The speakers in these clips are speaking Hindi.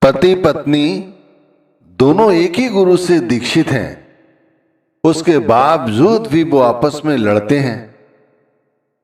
पति पत्नी दोनों एक ही गुरु से दीक्षित हैं, उसके बावजूद भी वो आपस में लड़ते हैं।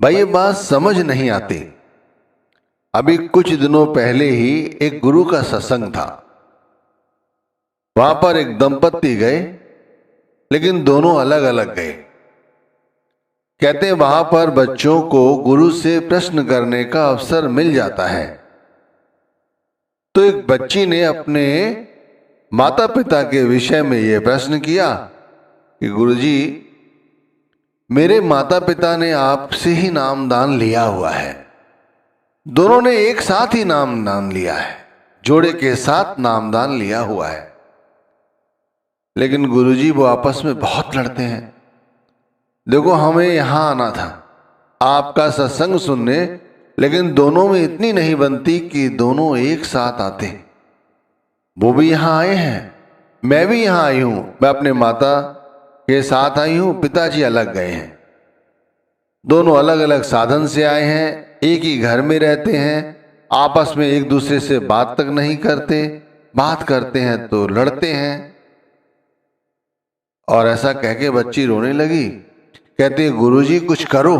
भाई ये बात समझ नहीं आती। अभी कुछ दिनों पहले ही एक गुरु का सत्संग था। वहां पर एक दंपत्ति गए, लेकिन दोनों अलग अलग गए। कहते हैं वहां पर बच्चों को गुरु से प्रश्न करने का अवसर मिल जाता है। तो एक बच्ची ने अपने माता पिता के विषय में यह प्रश्न किया कि गुरुजी, मेरे माता पिता ने आपसे ही नामदान लिया हुआ है। दोनों ने एक साथ ही नामदान लिया है, जोड़े के साथ नामदान लिया हुआ है। लेकिन गुरुजी वो आपस में बहुत लड़ते हैं। देखो, हमें यहां आना था आपका सत्संग सुनने, लेकिन दोनों में इतनी नहीं बनती कि दोनों एक साथ आते। वो भी यहां आए हैं, मैं भी यहां आई हूं। मैं अपने माता के साथ आई हूं, पिताजी अलग गए हैं। दोनों अलग अलग साधन से आए हैं, एक ही घर में रहते हैं, आपस में एक दूसरे से बात तक नहीं करते, बात करते हैं तो लड़ते हैं। और ऐसा कह के बच्ची रोने लगी। कहते गुरुजी कुछ करो।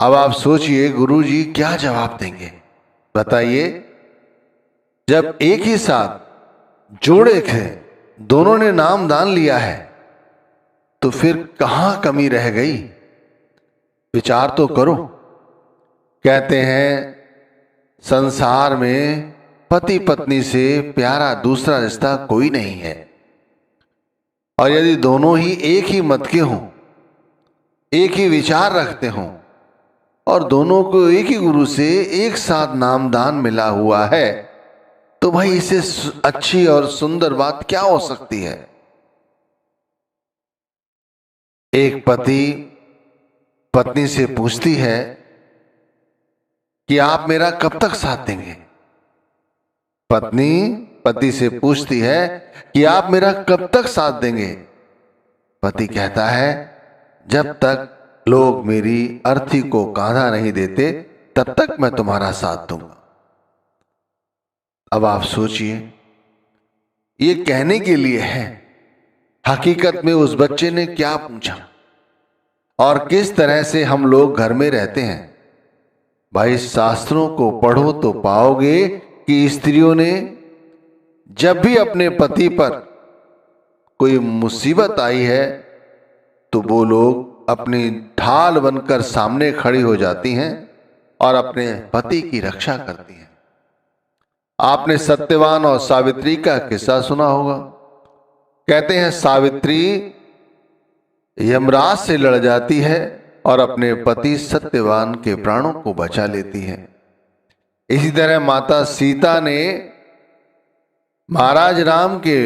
अब आप सोचिए गुरुजी क्या जवाब देंगे, बताइए। जब एक ही साथ जोड़े थे, दोनों ने नामदान लिया है, तो फिर कहां कमी रह गई? विचार तो करो। कहते हैं संसार में पति पत्नी से प्यारा दूसरा रिश्ता कोई नहीं है। और यदि दोनों ही एक ही मत के हों, एक ही विचार रखते हों, और दोनों को एक ही गुरु से एक साथ नामदान मिला हुआ है, तो भाई इससे अच्छी और सुंदर बात क्या हो सकती है? एक पति पत्नी से पूछती है कि आप मेरा कब तक साथ देंगे। पत्नी पति से पूछती है कि आप मेरा कब तक साथ देंगे। पति कहता है जब तक लोग मेरी अर्थी को कांधा नहीं देते, तब तक मैं तुम्हारा साथ दूंगा। अब आप सोचिए, ये कहने के लिए है, हकीकत में उस बच्चे ने क्या पूछा और किस तरह से हम लोग घर में रहते हैं। भाई शास्त्रों को पढ़ो तो पाओगे कि स्त्रियों ने जब भी अपने पति पर कोई मुसीबत आई है, तो वो लोग अपनी ढाल बनकर सामने खड़ी हो जाती हैं और अपने पति की रक्षा करती हैं। आपने सत्यवान और सावित्री का किस्सा सुना होगा। कहते हैं सावित्री यमराज से लड़ जाती है और अपने पति सत्यवान के प्राणों को बचा लेती है। इसी तरह माता सीता ने महाराज राम के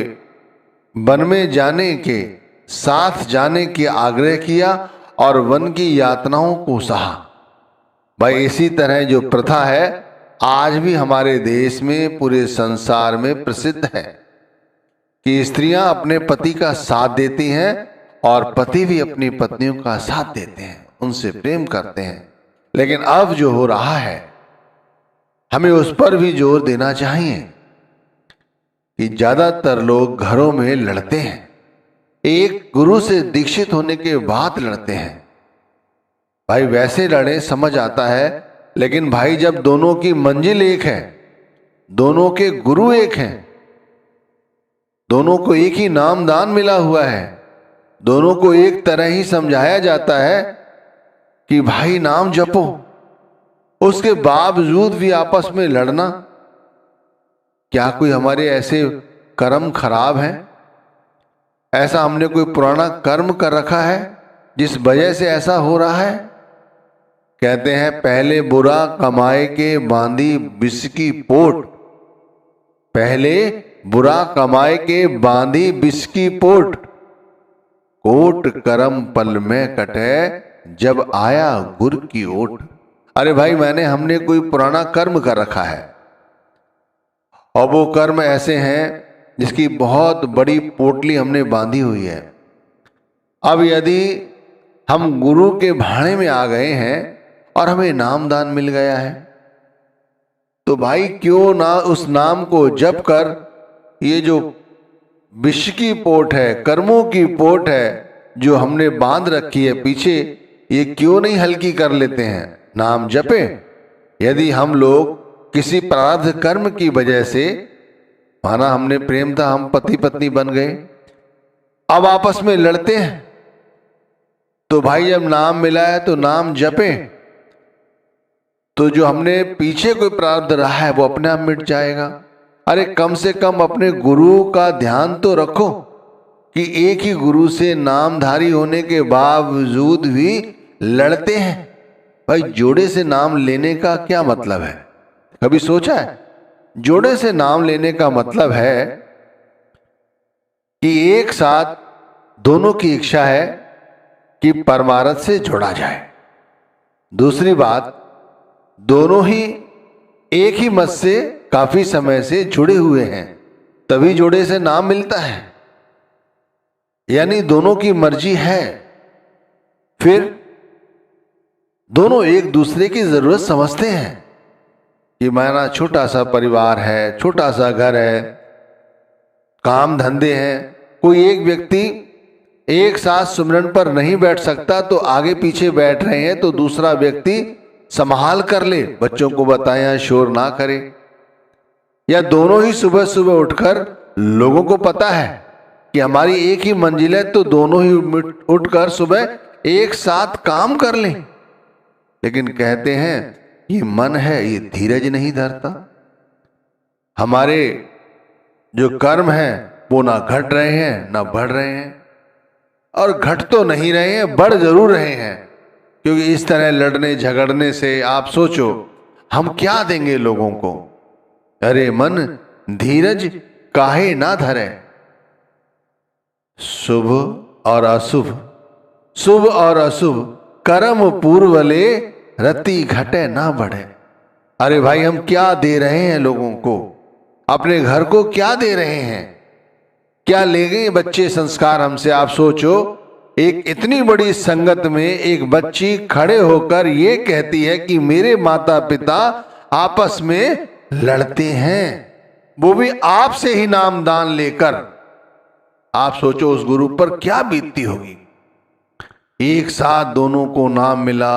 वन में जाने के साथ जाने की आग्रह किया और वन की यातनाओं को सहा। भाई इसी तरह जो प्रथा है आज भी हमारे देश में, पूरे संसार में प्रसिद्ध है कि स्त्रियां अपने पति का साथ देती हैं और पति भी अपनी पत्नियों का साथ देते हैं, उनसे प्रेम करते हैं। लेकिन अब जो हो रहा है, हमें उस पर भी जोर देना चाहिए कि ज्यादातर लोग घरों में लड़ते हैं, एक गुरु से दीक्षित होने के बाद लड़ते हैं। भाई वैसे लड़े समझ आता है, लेकिन भाई जब दोनों की मंजिल एक है, दोनों के गुरु एक हैं, दोनों को एक ही नामदान मिला हुआ है, दोनों को एक तरह ही समझाया जाता है कि भाई नाम जपो, उसके बावजूद भी आपस में लड़ना, क्या कोई हमारे ऐसे कर्म खराब हैं? ऐसा हमने कोई पुराना कर्म कर रखा है जिस वजह से ऐसा हो रहा है? कहते हैं पहले बुरा कमाए के बांधी बिस की पोट, पहले बुरा कमाए के बांधी बिस की पोट, कोट करम पल में कटे जब आया गुर की ओट। अरे भाई हमने कोई पुराना कर्म कर रखा है और वो कर्म ऐसे हैं जिसकी बहुत बड़ी पोटली हमने बांधी हुई है। अब यदि हम गुरु के भाड़े में आ गए हैं और हमें नामदान मिल गया है, तो तो भाई क्यों ना उस नाम को जप कर ये जो विष की पोट है, कर्मों की पोट है जो हमने बांध रखी है पीछे, ये क्यों नहीं हल्की कर लेते हैं? नाम जपे। यदि हम लोग किसी प्रारब्ध कर्म की वजह से, माना हमने प्रेम था, हम पति पत्नी बन गए, अब आपस में लड़ते हैं, तो भाई जब नाम मिला है तो नाम जपे, तो जो हमने पीछे कोई प्रारब्ध रहा है वो अपने आप मिट जाएगा। अरे कम से कम अपने गुरु का ध्यान तो रखो कि एक ही गुरु से नामधारी होने के बावजूद भी लड़ते हैं। भाई जोड़े से नाम लेने का क्या मतलब है? कभी सोचा है? जोड़े से नाम लेने का मतलब है कि एक साथ दोनों की इच्छा है कि परमार्थ से जोड़ा जाए। दूसरी बात, दोनों ही एक ही मत से काफी समय से जुड़े हुए हैं, तभी जोड़े से नाम मिलता है। यानी दोनों की मर्जी है, फिर दोनों एक दूसरे की जरूरत समझते हैं कि मेरा छोटा सा परिवार है, छोटा सा घर है, काम धंधे हैं, कोई एक व्यक्ति एक साथ सुमिरन पर नहीं बैठ सकता तो आगे पीछे बैठ रहे हैं तो दूसरा व्यक्ति संभाल कर ले, बच्चों को बताएं शोर ना करे। या दोनों ही सुबह सुबह उठकर, लोगों को पता है कि हमारी एक ही मंजिल है तो दोनों ही उठकर सुबह एक साथ काम कर लें, लेकिन कहते हैं ये मन है, ये धीरज नहीं धरता। हमारे जो कर्म हैं वो ना घट रहे हैं ना बढ़ रहे हैं, और घट तो नहीं रहे हैं, बढ़ जरूर रहे हैं। क्योंकि इस तरह लड़ने झगड़ने से आप सोचो हम क्या देंगे लोगों को? अरे मन धीरज काहे ना धरे, शुभ और अशुभ, शुभ और अशुभ कर्म पूर्वले रति घटे ना बढ़े। अरे भाई हम क्या दे रहे हैं लोगों को? अपने घर को क्या दे रहे हैं? क्या ले गए बच्चे संस्कार हमसे? आप सोचो, एक इतनी बड़ी संगत में एक बच्ची खड़े होकर ये कहती है कि मेरे माता पिता आपस में लड़ते हैं, वो भी आपसे ही नामदान लेकर। आप सोचो उस गुरु पर क्या बीतती होगी। एक साथ दोनों को नाम मिला,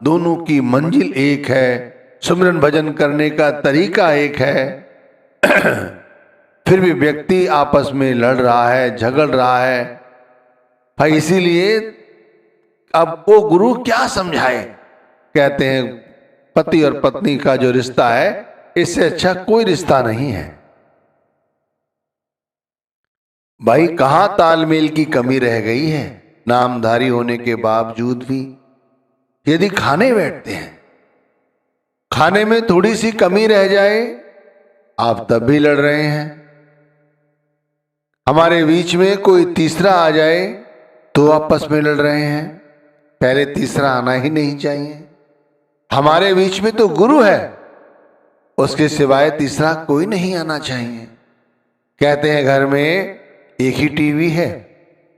दोनों की मंजिल एक है, सुमिरन भजन करने का तरीका एक है, फिर भी व्यक्ति आपस में लड़ रहा है, झगड़ रहा है। भाई इसीलिए अब वो गुरु क्या समझाए? कहते हैं पति और पत्नी का जो रिश्ता है इससे अच्छा कोई रिश्ता नहीं है। भाई कहां तालमेल की कमी रह गई है? नामधारी होने के बावजूद भी यदि खाने बैठते हैं, खाने में थोड़ी सी कमी रह जाए, आप तब भी लड़ रहे हैं। हमारे बीच में कोई तीसरा आ जाए तो आपस में लड़ रहे हैं। पहले तीसरा आना ही नहीं चाहिए। हमारे बीच में तो गुरु है, उसके सिवाय तीसरा कोई नहीं आना चाहिए। कहते हैं घर में एक ही टीवी है,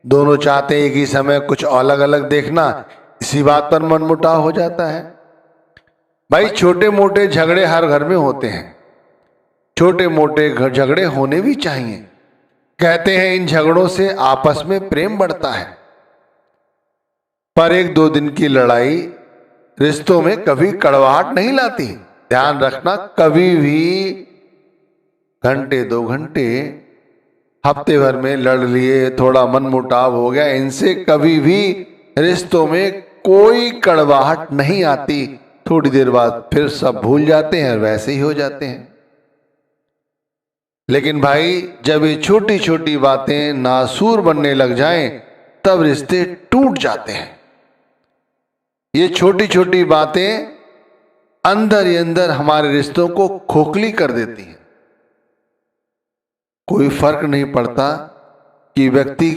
दोनों चाहते हैं एक ही समय कुछ अलग अलग देखना, इसी बात पर मनमुटाव हो जाता है। भाई छोटे मोटे झगड़े हर घर में होते हैं, छोटे मोटे झगड़े होने भी चाहिए। कहते हैं इन झगड़ों से आपस में प्रेम बढ़ता है, पर एक दो दिन की लड़ाई रिश्तों में कभी कड़वाहट नहीं लाती। ध्यान रखना, कभी भी घंटे दो घंटे हफ्ते भर में लड़ लिए, थोड़ा मनमुटाव हो गया, इनसे कभी भी रिश्तों में कोई कड़वाहट नहीं आती। थोड़ी देर बाद फिर सब भूल जाते हैं, वैसे ही हो जाते हैं। लेकिन भाई जब ये छोटी छोटी बातें नासूर बनने लग जाएं, तब रिश्ते टूट जाते हैं। ये छोटी छोटी बातें अंदर ही अंदर हमारे रिश्तों को खोखली कर देती हैं। कोई फर्क नहीं पड़ता कि व्यक्ति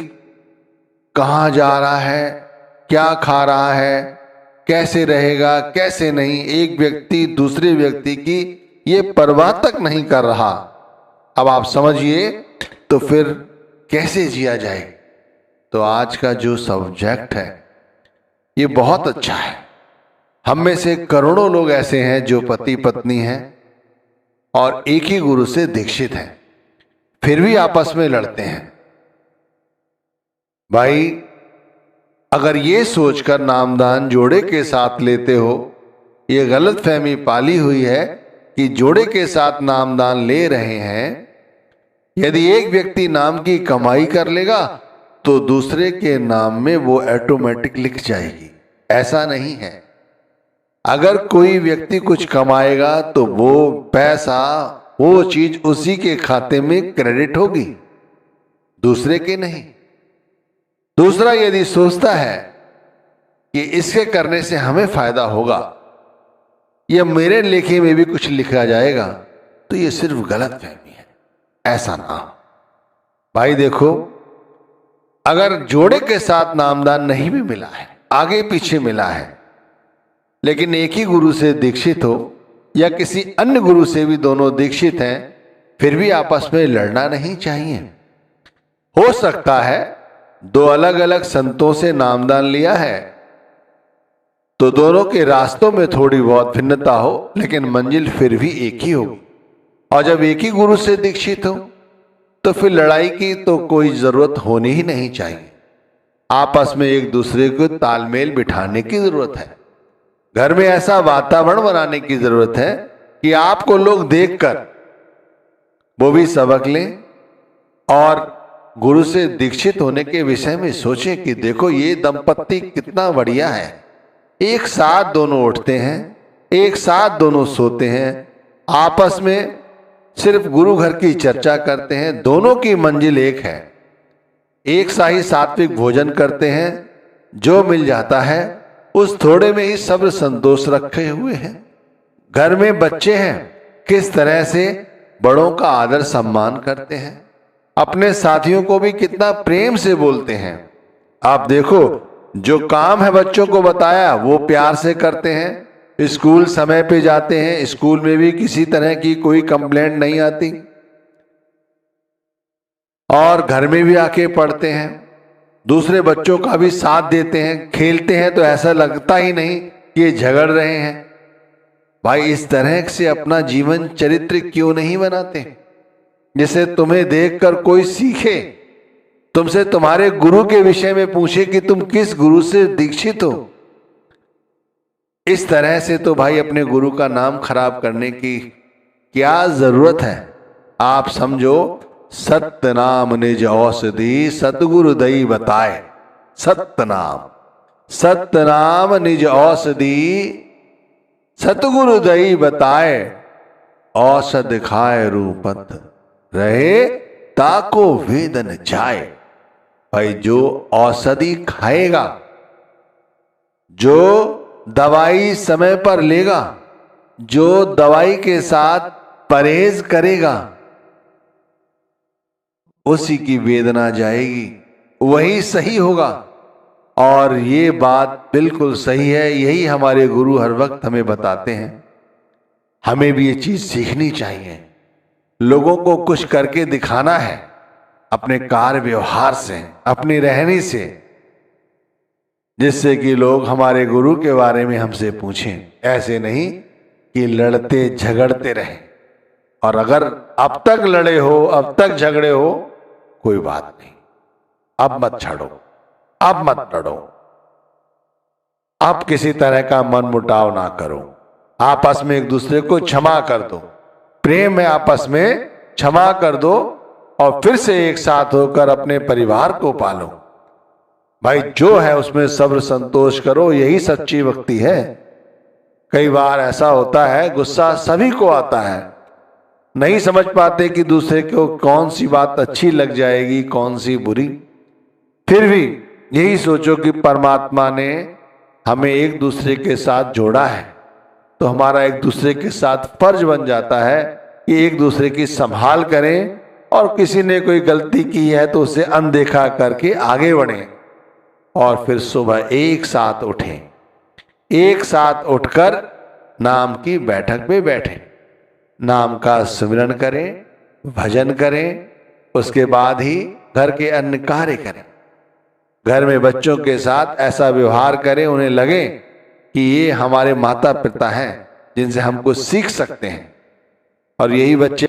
कहाँ जा रहा है, क्या खा रहा है, कैसे रहेगा, कैसे नहीं। एक व्यक्ति दूसरे व्यक्ति की ये परवाह तक नहीं कर रहा। अब आप समझिए तो फिर कैसे जिया जाए। तो आज का जो सब्जेक्ट है ये बहुत अच्छा है। हम में से करोड़ों लोग ऐसे हैं जो पति पत्नी हैं, और एक ही गुरु से दीक्षित हैं, फिर भी आपस में लड़ते हैं। भाई अगर ये सोचकर नामदान जोड़े के साथ लेते हो, ये गलत फहमी पाली हुई है कि जोड़े के साथ नामदान ले रहे हैं। यदि एक व्यक्ति नाम की कमाई कर लेगा तो दूसरे के नाम में वो ऑटोमेटिक लिख जाएगी। ऐसा नहीं है। अगर कोई व्यक्ति कुछ कमाएगा तो वो पैसा, वो चीज उसी के खाते में क्रेडिट होगी, दूसरे के नहीं। दूसरा यदि सोचता है कि इसके करने से हमें फायदा होगा या मेरे लेखे में भी कुछ लिखा जाएगा, तो ये सिर्फ गलत फहमी है। ऐसा ना हो। भाई देखो, अगर जोड़े के साथ नामदान नहीं भी मिला है, आगे पीछे मिला है, लेकिन एक ही गुरु से दीक्षित हो या किसी अन्य गुरु से भी दोनों दीक्षित हैं, फिर भी आपस में लड़ना नहीं चाहिए। हो सकता है दो अलग अलग संतों से नामदान लिया है तो दोनों के रास्तों में थोड़ी बहुत भिन्नता हो, लेकिन मंजिल फिर भी एक ही होगी। और जब एक ही गुरु से दीक्षित हो तो फिर लड़ाई की तो कोई जरूरत होनी ही नहीं चाहिए। आपस में एक दूसरे को तालमेल बिठाने की जरूरत है। घर में ऐसा वातावरण बनाने की जरूरत है कि आपको लोग देखकर वो भी सबक लें और गुरु से दीक्षित होने के विषय में सोचें कि देखो ये दंपत्ति कितना बढ़िया है। एक साथ दोनों उठते हैं, एक साथ दोनों सोते हैं, आपस में सिर्फ गुरु घर की चर्चा करते हैं, दोनों की मंजिल एक है। एक सा ही सात्विक भोजन करते हैं, जो मिल जाता है उस थोड़े में ही सब्र संतोष रखे हुए हैं। घर में बच्चे हैं, किस तरह से बड़ों का आदर सम्मान करते हैं, अपने साथियों को भी कितना प्रेम से बोलते हैं। आप देखो, जो काम है बच्चों को बताया वो प्यार से करते हैं, स्कूल समय पे जाते हैं, स्कूल में भी किसी तरह की कोई कंप्लेंट नहीं आती, और घर में भी आके पढ़ते हैं, दूसरे बच्चों का भी साथ देते हैं, खेलते हैं तो ऐसा लगता ही नहीं कि ये झगड़ रहे हैं। भाई इस तरह से अपना जीवन चरित्र क्यों नहीं बनाते, जिसे तुम्हें देखकर कोई सीखे, तुमसे तुम्हारे गुरु के विषय में पूछे कि तुम किस गुरु से दीक्षित हो। इस तरह से तो भाई अपने गुरु का नाम खराब करने की क्या जरूरत है। आप समझो, सत्य नाम निज औषधि सतगुरु दई बताए। सत्य नाम निज औषधि सतगुरु दई बताए, औषध खाए रूपत रहे ताको वेदन जाए। भाई जो औषधि खाएगा, जो दवाई समय पर लेगा, जो दवाई के साथ परहेज करेगा, उसी की वेदना जाएगी, वही सही होगा। और ये बात बिल्कुल सही है, यही हमारे गुरु हर वक्त हमें बताते हैं। हमें भी ये चीज सीखनी चाहिए। लोगों को कुछ करके दिखाना है, अपने कार्य व्यवहार से, अपनी रहनी से, जिससे कि लोग हमारे गुरु के बारे में हमसे पूछें। ऐसे नहीं कि लड़ते झगड़ते रहें। और अगर अब तक लड़े हो, अब तक झगड़े हो, कोई बात नहीं, अब मत छाड़ो, अब मत लड़ो, अब किसी तरह का मन मुटाव ना करो। आपस में एक दूसरे को क्षमा कर दो, प्रेम में आपस में क्षमा कर दो, और फिर से एक साथ होकर अपने परिवार को पालो। भाई जो है उसमें सब्र संतोष करो, यही सच्ची भक्ति है। कई बार ऐसा होता है, गुस्सा सभी को आता है, नहीं समझ पाते कि दूसरे को कौन सी बात अच्छी लग जाएगी, कौन सी बुरी। फिर भी यही सोचो कि परमात्मा ने हमें एक दूसरे के साथ जोड़ा है, तो हमारा एक दूसरे के साथ फर्ज बन जाता है कि एक दूसरे की संभाल करें, और किसी ने कोई गलती की है तो उसे अनदेखा करके आगे बढ़ें, और फिर सुबह एक साथ उठें, एक साथ उठकर नाम की बैठक पे बैठें, नाम का स्मरण करें, भजन करें, उसके बाद ही घर के अन्य कार्य करें। घर में बच्चों के साथ ऐसा व्यवहार करें, उन्हें लगे कि ये हमारे माता पिता हैं जिनसे हम कुछ सीख सकते हैं। और यही बच्चे